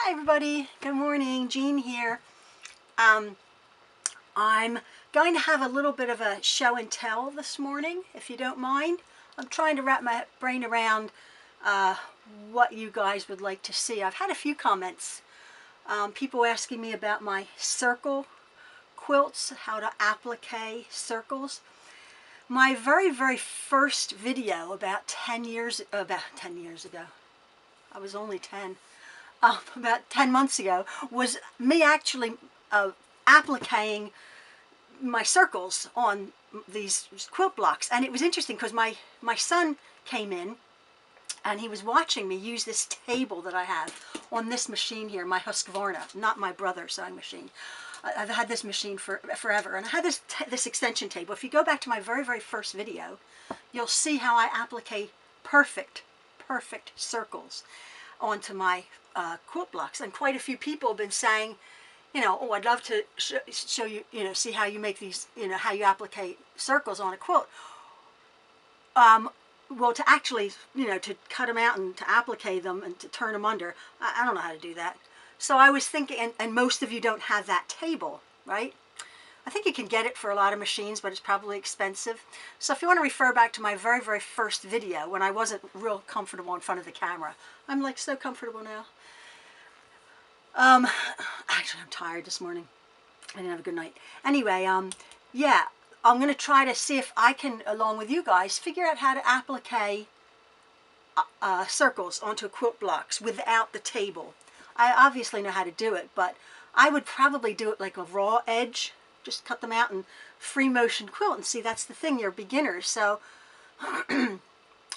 Hi everybody, good morning, Jean here. I'm going to have a little bit of a show and tell this morning, if you don't mind. I'm trying to wrap my brain around what you guys would like to see. I've had a few comments, people asking me about my circle quilts, how to applique circles. My very first video about 10 years ago, I was only 10, about 10 months ago, was me actually appliquing my circles on these quilt blocks. And it was interesting because my son came in and he was watching me use this table that I have on this machine here, my Husqvarna, not my brother's sewing machine. I've had this machine for forever, and I had this extension table. If you go back to my very first video, you'll see how I applique perfect circles onto my quilt blocks. And quite a few people have been saying, you know, oh, I'd love to show you, you know, see how you make these, you know, how you applique circles on a quilt. Well, to actually, you know, to cut them out and to applique them and to turn them under, I don't know how to do that. So I was thinking, and most of you don't have that table, right? I think you can get it for a lot of machines, but it's probably expensive. So if you want to refer back to my very first video when I wasn't real comfortable in front of the camera, I'm like so comfortable now. Actually, I'm tired this morning. I didn't have a good night. Anyway, yeah, I'm going to try to see if I can, along with you guys, figure out how to applique circles onto quilt blocks without the table. I obviously know how to do it, but I would probably do it like a raw edge. Just cut them out and free motion quilt, and see, that's the thing, you're beginners. So I'm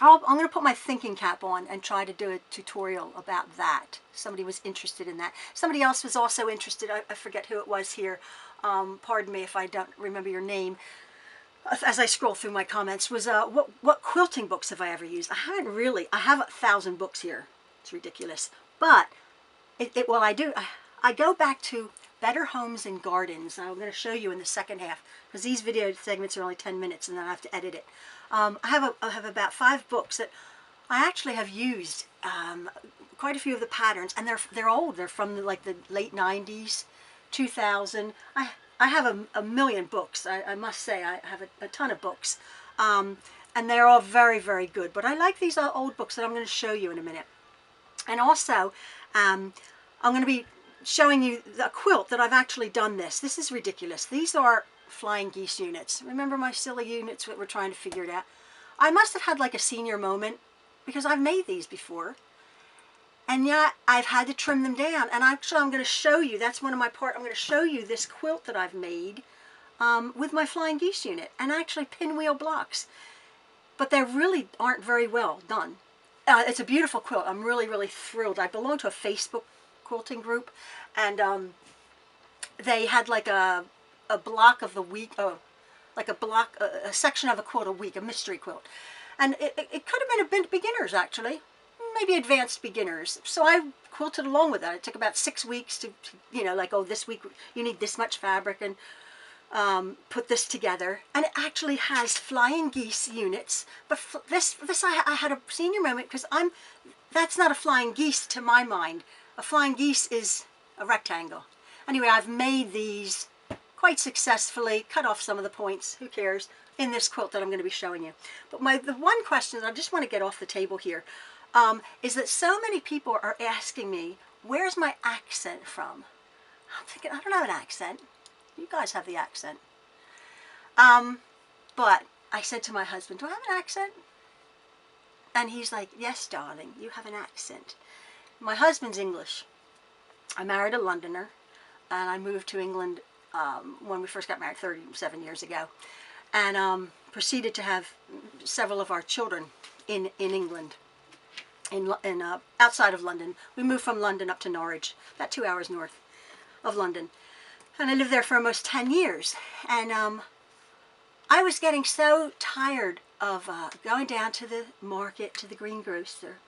going to put my thinking cap on and try to do a tutorial about that. Somebody was interested in that. Somebody else was also interested, I forget who it was here, pardon me if I don't remember your name, as I scroll through my comments, was what quilting books have I ever used? I haven't really. I have 1,000 books here. It's ridiculous. But well, I go back to Better Homes and Gardens. I'm going to show you in the second half, because these video segments are only 10 minutes and then I have to edit it. I have about 5 books that I actually have used quite a few of the patterns, and they're old. They're from like the late 90s, 2000. I have a million books. I must say, I have a ton of books, and they're all very good. But I like these old books that I'm going to show you in a minute. And also, I'm going to be showing you the quilt that I've actually done this. This is ridiculous. These are flying geese units. Remember my silly units that we're trying to figure it out? I must have had like a senior moment, because I've made these before. And yet I've had to trim them down. And actually I'm going to show you, that's one of my parts, I'm going to show you this quilt that I've made with my flying geese unit, and actually pinwheel blocks. But they really aren't very well done. It's a beautiful quilt. I'm really thrilled. I belong to a Facebook quilting group, and they had like a block of the week, like a section of a quilt a week, a mystery quilt. And it could have been a beginners, actually, maybe advanced beginners. So I quilted along with that. It took about 6 weeks to, you know, like, oh, this week you need this much fabric, and put this together. And it actually has flying geese units. But this I had a senior moment, because that's not a flying geese to my mind. A flying geese is a rectangle. Anyway, I've made these quite successfully, cut off some of the points, who cares, in this quilt that I'm going to be showing you. But the one question that I just want to get off the table here is that so many people are asking me, where's my accent from? I'm thinking, I don't have an accent. You guys have the accent. But I said to my husband, do I have an accent? And he's like, yes, darling, you have an accent. My husband's English. I married a Londoner, and I moved to England when we first got married 37 years ago, and proceeded to have several of our children in England, outside of London. We moved from London up to Norwich, about 2 hours north of London, and I lived there for almost 10 years. And I was getting so tired of going down to the market, to the greengrocer,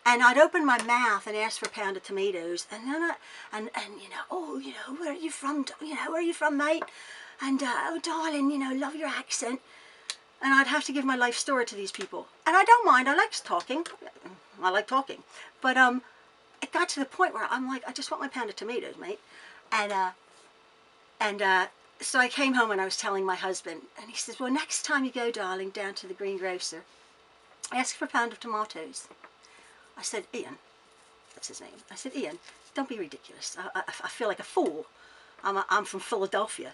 and I'd open my mouth and ask for a pound of tomatoes, and then and you know, oh, you know, where are you from? You know, where are you from, mate? And oh, darling, you know, love your accent. And I'd have to give my life story to these people, and I don't mind. I like talking. But it got to the point where I'm like, I just want my pound of tomatoes, mate. And so I came home and I was telling my husband, and he says, well, next time you go, darling, down to the greengrocer, ask for a pound of tomatoes. I said, Ian, that's his name. I said, Ian, don't be ridiculous. I feel like a fool. I'm from Philadelphia,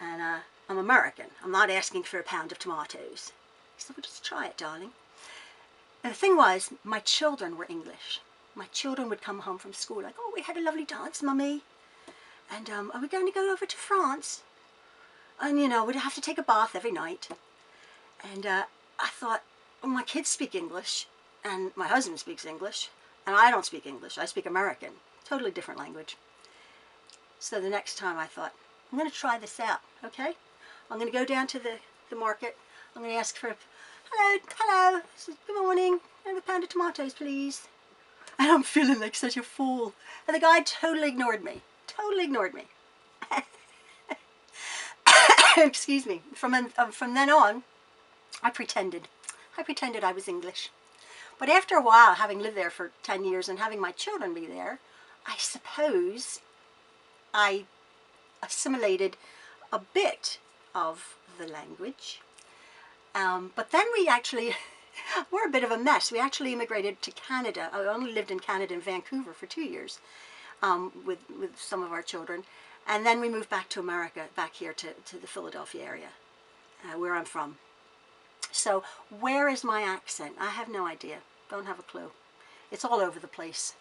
and I'm American. I'm not asking for a pound of tomatoes. He said, well, just try it, darling. And the thing was, my children were English. My children would come home from school like, oh, we had a lovely dance, Mummy. And are we going to go over to France? And, you know, we'd have to take a bath every night. And I thought, well, my kids speak English, and my husband speaks English, and I don't speak English. I speak American. Totally different language. So the next time I thought, I'm going to try this out, okay? I'm going to go down to the market. I'm going to ask for, hello, good morning. I have a pound of tomatoes, please. And I'm feeling like such a fool. And the guy totally ignored me. Totally ignored me. Excuse me. From then on, I pretended I was English. But after a while, having lived there for 10 years and having my children be there, I suppose I assimilated a bit of the language. But then we actually, we're a bit of a mess. We actually immigrated to Canada. I only lived in Canada, in Vancouver, for 2 years with some of our children. And then we moved back to America, back here to the Philadelphia area, where I'm from. So where is my accent? I have no idea. Don't have a clue. It's all over the place.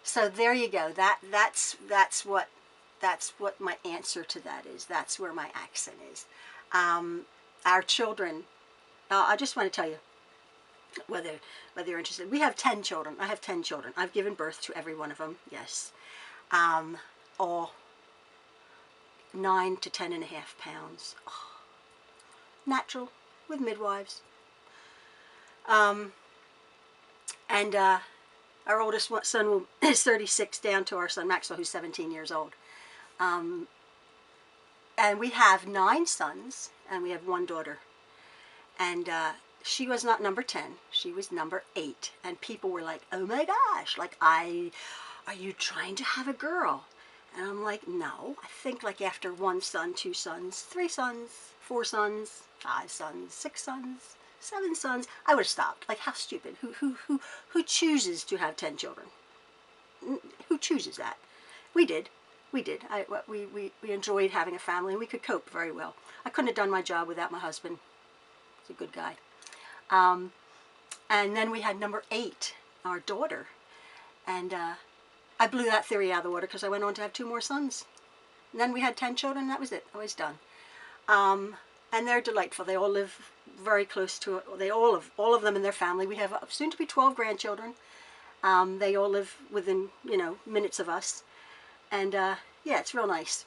So there you go. That's what my answer to that is. That's where my accent is. Our children, I just want to tell you, whether you're interested. We have 10 children. I have 10 children. I've given birth to every one of them. Yes. All 9 to 10.5 pounds. Oh. Natural, with midwives. And our oldest son is 36, down to our son Maxwell, who's 17 years old. And we have 9 sons, and we have 1 daughter. And she was not number 10, she was number 8. And people were like, oh my gosh, like, are you trying to have a girl? And I'm like, no. I think like after 1 son, 2 sons, 3 sons, 4 sons, 5 sons, 6 sons, 7 sons, I would have stopped. Like, how stupid. Who chooses to have 10 children? Who chooses that? We did. We did. We enjoyed having a family, and we could cope very well. I couldn't have done my job without my husband. He's a good guy. And then we had number 8, our daughter. And I blew that theory out of the water because I went on to have 2 more sons. And then we had 10 children, and that was it. I was done. And they're delightful. They all live very close to it. They all of them in their family. We have soon to be 12 grandchildren. They all live within, minutes of us. And yeah, it's real nice.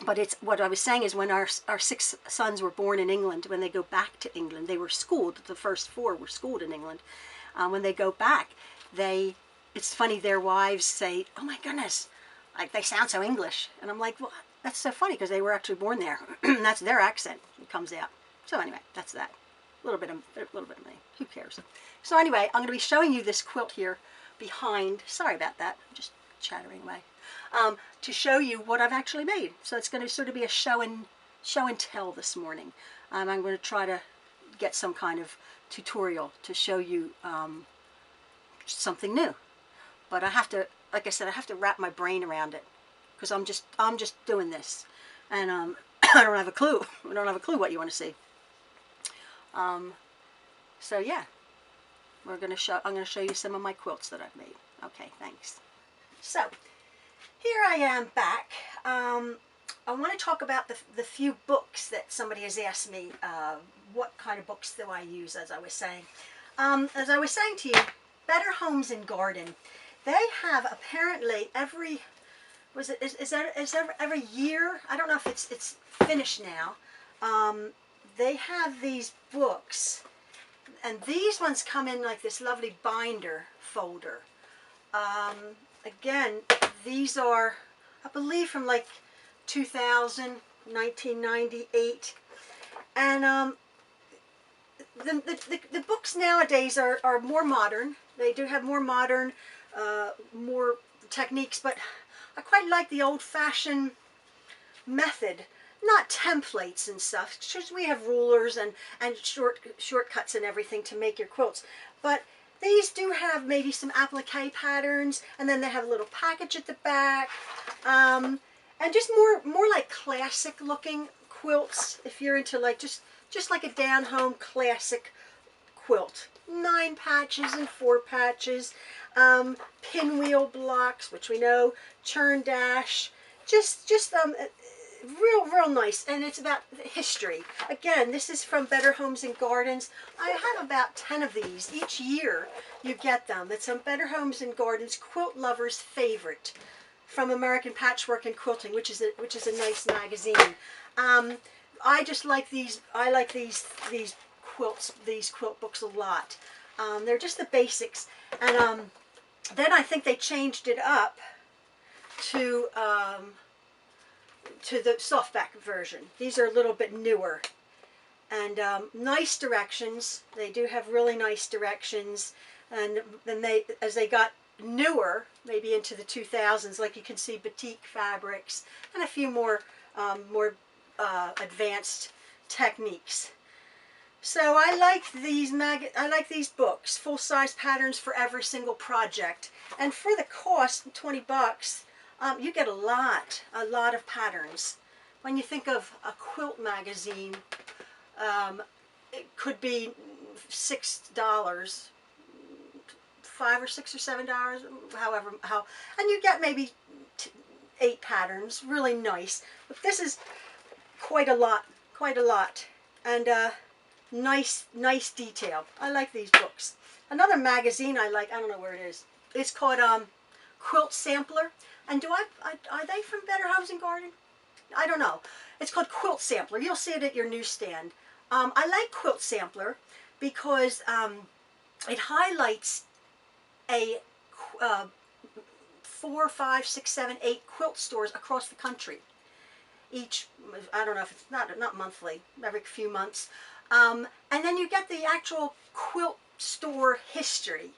But it's what I was saying is, when our 6 sons were born in England, when they go back to England, they were schooled. The first 4 were schooled in England. When they go back, it's funny, their wives say, oh my goodness, like, they sound so English. And I'm like, well, that's so funny, because they were actually born there. That's their accent. It comes out. So anyway, that's that. A little bit of me. Who cares? So anyway, I'm going to be showing you this quilt here behind. Sorry about that. I'm just chattering away. To show you what I've actually made. So it's going to sort of be a show and tell this morning. I'm going to try to get some kind of tutorial to show you something new. But I have to, like I said, I have to wrap my brain around it, because I'm just doing this, and I don't have a clue. I don't have a clue what you want to see. So yeah, I'm going to show you some of my quilts that I've made. Okay, thanks. So here I am back. I want to talk about the few books that somebody has asked me. What kind of books do I use? As I was saying to you, Better Homes and Garden. They have apparently every year. I don't know if it's finished now. They have these books, and these ones come in like this lovely binder folder. Again, these are, I believe, from like 2000, 1998, and the books nowadays are more modern. They do have more modern more techniques, but I quite like the old-fashioned method, not templates and stuff, because we have rulers and shortcuts and everything to make your quilts, but these do have maybe some applique patterns, and then they have a little package at the back, and just more like classic looking quilts, if you're into like just like a down home classic quilt. 9 patches and 4 patches, pinwheel blocks, which we know, churn dash, just real nice, and it's about history. Again, this is from Better Homes and Gardens. I have about 10 of these. Each year you get them. It's on Better Homes and Gardens Quilt Lover's Favorite from American Patchwork and Quilting, which is a nice magazine. I just like these. I like these quilts, these quilt books a lot. They're just the basics, and then I think they changed it up to the softback version. These are a little bit newer, and nice directions. They do have really nice directions, and then as they got newer, maybe into the 2000s, like you can see batik fabrics and a few more advanced techniques. So I like these books, full-size patterns for every single project, and for the cost, 20 bucks, you get a lot of patterns. When you think of a quilt magazine, it could be $6, $5 or $6 or $7, and you get maybe 8 patterns, really nice. But this is quite a lot, and nice detail. I like these books. Another magazine I like, I don't know where it is. It's called Quilt Sampler. And are they from Better Homes and Garden? I don't know. It's called Quilt Sampler. You'll see it at your newsstand. I like Quilt Sampler because it highlights a 4, 5, 6, 7, 8 quilt stores across the country. Each, I don't know if it's not monthly, every few months. And then you get the actual quilt store history.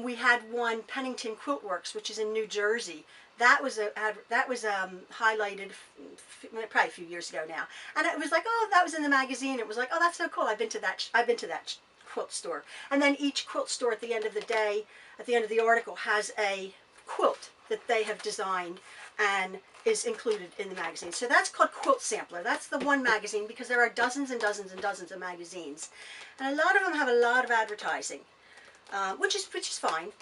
We had one, Pennington Quilt Works, which is in New Jersey. That was highlighted probably a few years ago now, and it was like, oh, that was in the magazine. It was like, oh, that's so cool. I've been to that quilt store. And then each quilt store at the end of the day, at the end of the article, has a quilt that they have designed and is included in the magazine. So that's called Quilt Sampler. That's the one magazine, because there are dozens and dozens and dozens of magazines, and a lot of them have a lot of advertising. Which is fine,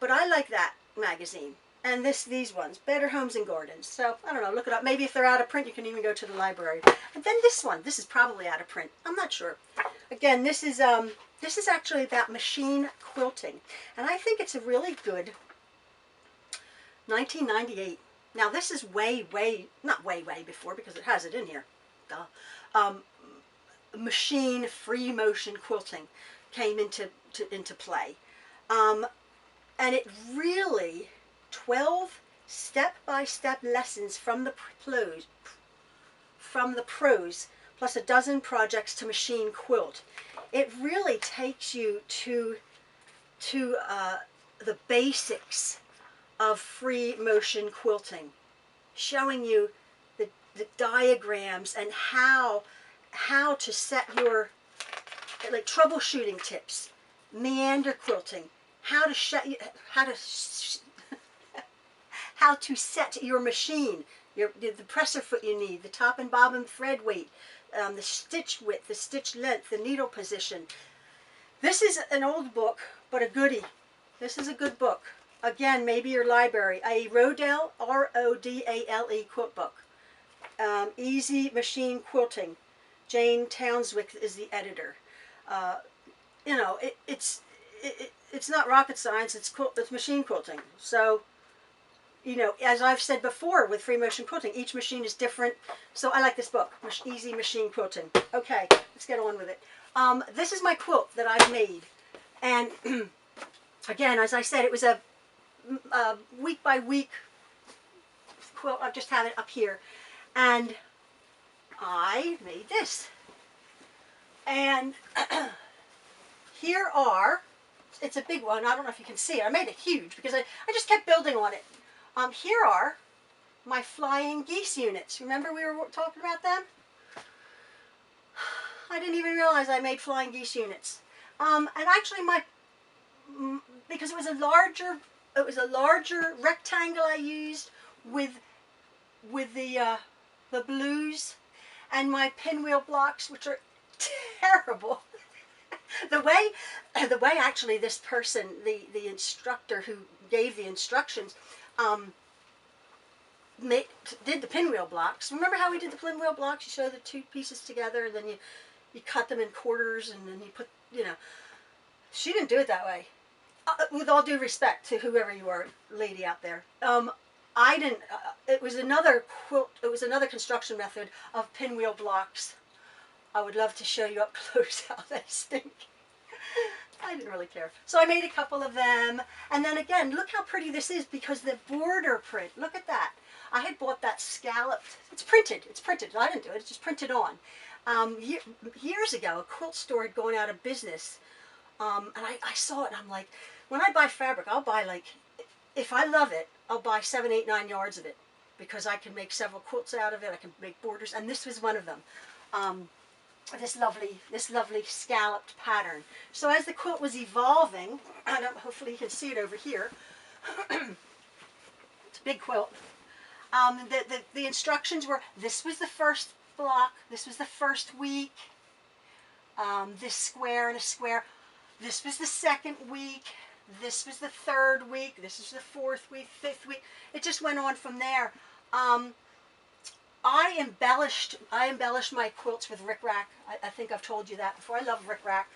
but I like that magazine, and these ones, Better Homes and Gardens. So I don't know, look it up. Maybe if they're out of print, you can even go to the library. And then this is probably out of print. I'm not sure. Again, this is actually about machine quilting, and I think it's a really good 1998. Now this is not way before, because it has it in here. Duh. Machine free motion quilting came into play, and it really 12 step-by-step lessons from the pros, plus a dozen projects to machine quilt. It really takes you to the basics of free motion quilting, showing you the diagrams and how to set your, like, troubleshooting tips, meander quilting, how to set your machine, the presser foot you need, the top and bobbin thread weight, the stitch width, the stitch length, the needle position. This is an old book, but a goodie. This is a good book. Again, maybe your library. A Rodale, R-O-D-A-L-E quilt book. Easy Machine Quilting. Jane Townswick is the editor. You know, it's not rocket science. It's machine quilting. So, you know, as I've said before with free motion quilting, each machine is different. So I like this book, Easy Machine Quilting. Okay, let's get on with it. This is my quilt that I've made, and again, as I said, it was a week by week quilt. I just have it up here, and I made this, and here are it's a big one. I don't know if you can see it. I made it huge because I just kept building on it. Here are my flying geese units. Remember we were talking about them? I didn't even realize I made flying geese units. And actually because it was a larger rectangle I used with the blues and my pinwheel blocks, which are terrible. the way actually this person, the instructor who gave the instructions, did the pinwheel blocks. Remember how we did the pinwheel blocks? You sew the two pieces together and then you cut them in quarters and then you put, you know. She didn't do it that way. With all due respect to whoever you are, lady out there. I didn't, it was another construction method of pinwheel blocks. I would love to show you up close how they stink. I didn't really care. So I made a couple of them. And then again, look how pretty this is because the border print, look at that. I had bought that scalloped, it's printed. I didn't do it, it's just printed on. Years ago, a quilt store had gone out of business. And I saw it and I'm like, when I buy fabric, I'll buy like, if I love it, I'll buy 7, 8, 9 yards of it because I can make several quilts out of it. I can make borders, and this was one of them. This lovely scalloped pattern. So as the quilt was evolving, hopefully you can see it over here. It's a big quilt. The instructions were, this was the first block, this was the first week, this square and a square. This was the second week, this was the third week, this is the fourth week, fifth week. It just went on from there. I embellished my quilts with rickrack. I think I've told you that before. I love rickrack.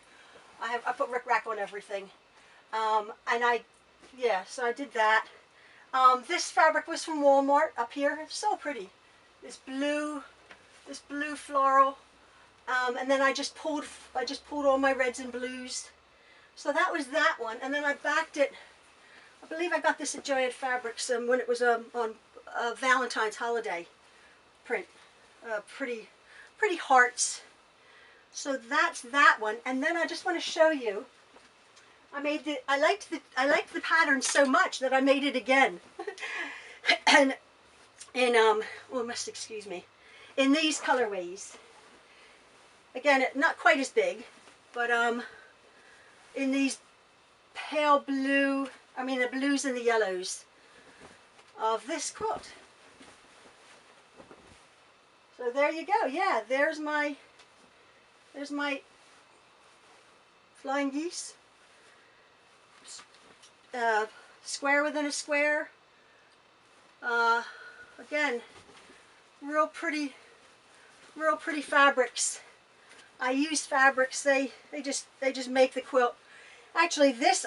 I put rickrack on everything. So I did that. This fabric was from Walmart up here. It's so pretty. This blue floral. And then I just pulled all my reds and blues. So that was that one. And then I backed it. I believe I got this at Giant Fabrics when it was on Valentine's holiday print. Pretty hearts. So that's that one. And then I just want to show you. I liked the pattern so much that I made it again. And excuse me, in these colorways. Again, not quite as big, but in these pale blue, the blues and the yellows of this quilt. So there you go. Yeah, there's my flying geese. Square within a square. Again, real pretty fabrics. I use fabrics. They just make the quilt. Actually, this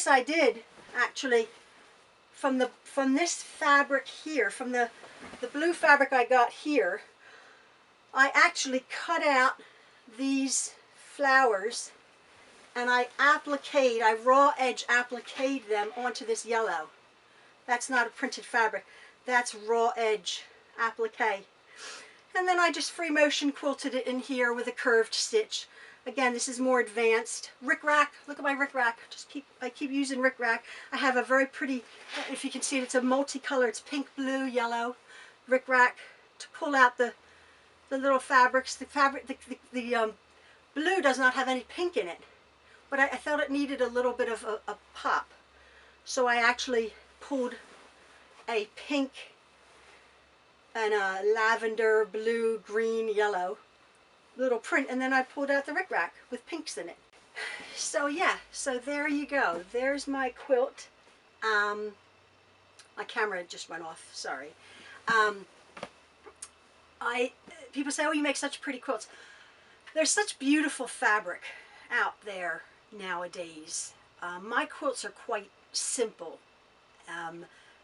I did actually from this fabric here, from the blue fabric I got here. I actually cut out these flowers and I raw edge appliqued them onto this yellow. That's not a printed fabric. That's raw edge applique. And then I just free motion quilted it in here with a curved stitch. Again, this is more advanced. Rickrack, look at my rickrack. I keep using rickrack. I have a very pretty, if you can see it, it's a multicolor. It's pink, blue, yellow rickrack to pull out the little fabrics. The blue does not have any pink in it, but I thought it needed a little bit of a pop. So I actually pulled a pink and a lavender, blue, green, yellow little print, and then I pulled out the rickrack with pinks in it. So yeah, so there you go. There's my quilt. My camera just went off, sorry. People say, oh, you make such pretty quilts. There's such beautiful fabric out there nowadays. My quilts are quite simple.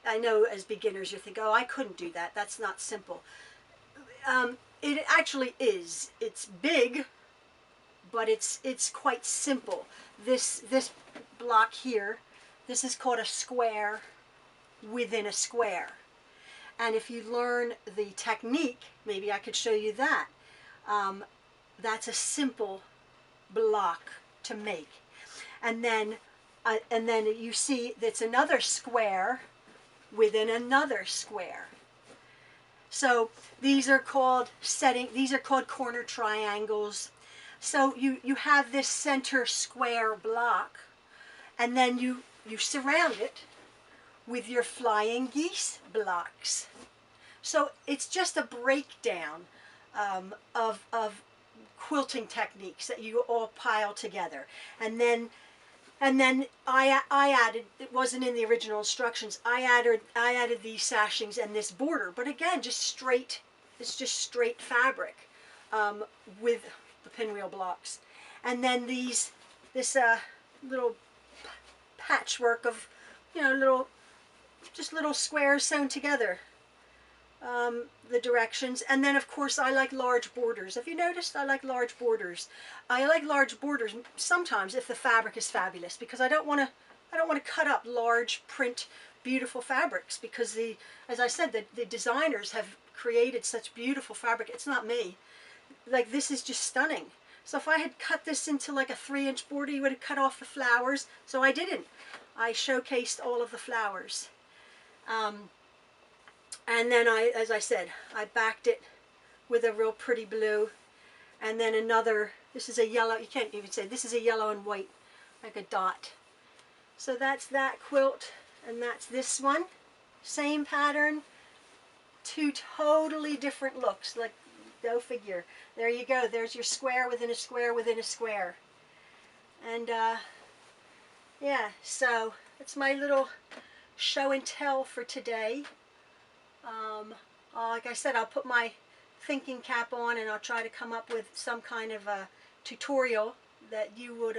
I know as beginners you think, oh, I couldn't do that. That's not simple. It actually is. It's big, but it's quite simple. This block here, this is called a square within a square. And if you learn the technique, maybe I could show you that. That's a simple block to make. And then and then you see that's another square within another square. So these are called corner triangles. So you have this center square block, and then you surround it with your flying geese blocks. So it's just a breakdown of quilting techniques that you all pile together. And then I added, it wasn't in the original instructions, I added these sashings and this border, but again, it's just straight fabric with the pinwheel blocks. And then this little patchwork of, just little squares sewn together, the directions. And then of course I like large borders. Have you noticed I like large borders? I like large borders sometimes if the fabric is fabulous, because I don't want to cut up large print beautiful fabrics, because as I said, the designers have created such beautiful fabric. It's not me. Like, this is just stunning. So if I had cut this into like a 3-inch border, you would have cut off the flowers. So I didn't. I showcased all of the flowers. And then as I said, I backed it with a real pretty blue, and then another, this is a yellow, you can't even say, this is a yellow and white, like a dot. So that's that quilt, and that's this one. Same pattern, two totally different looks, like, go figure. There you go, there's your square within a square within a square. And yeah, so it's my little show and tell for today. Like I said, I'll put my thinking cap on and I'll try to come up with some kind of a tutorial that you would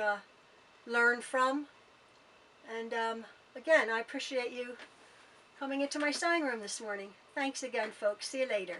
learn from. And again, I appreciate you coming into my sewing room this morning. Thanks again, folks. See you later.